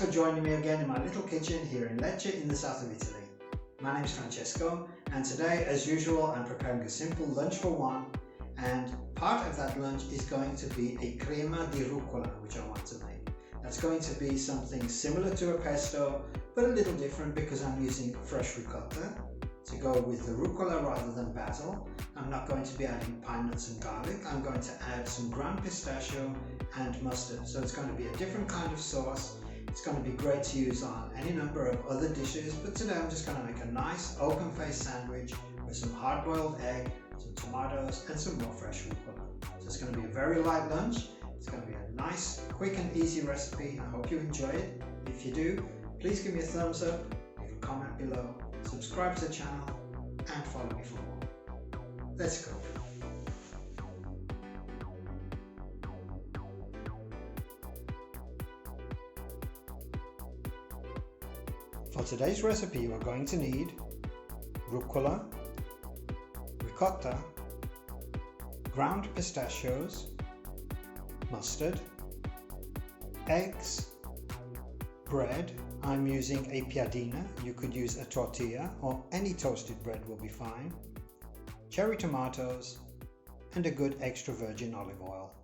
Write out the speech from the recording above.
for joining me again in my little kitchen here in Lecce in the south of Italy. My name is Francesco, and today, as usual, I'm preparing a simple lunch for one, and part of that lunch is going to be a crema di rucola, which I want to make. That's going to be something similar to a pesto, but a little different because I'm using fresh ricotta to go with the rucola rather than basil. I'm not going to be adding pine nuts and garlic. I'm going to add some ground pistachio and mustard. So it's going to be a different kind of sauce. It's going to be great to use on any number of other dishes, but today I'm just going to make a nice open-faced sandwich with some hard-boiled egg, some tomatoes and some more fresh rucola. So it's going to be a very light lunch. It's going to be a nice, quick and easy recipe. I hope you enjoy it. If you do, please give me a thumbs up, leave a comment below, subscribe to the channel and follow me for more. Let's go. For today's recipe we're going to need rucola, ricotta, ground pistachios, mustard, eggs, bread. I'm using a piadina. You could use a tortilla or any toasted bread will be fine, cherry tomatoes and a good extra virgin olive oil.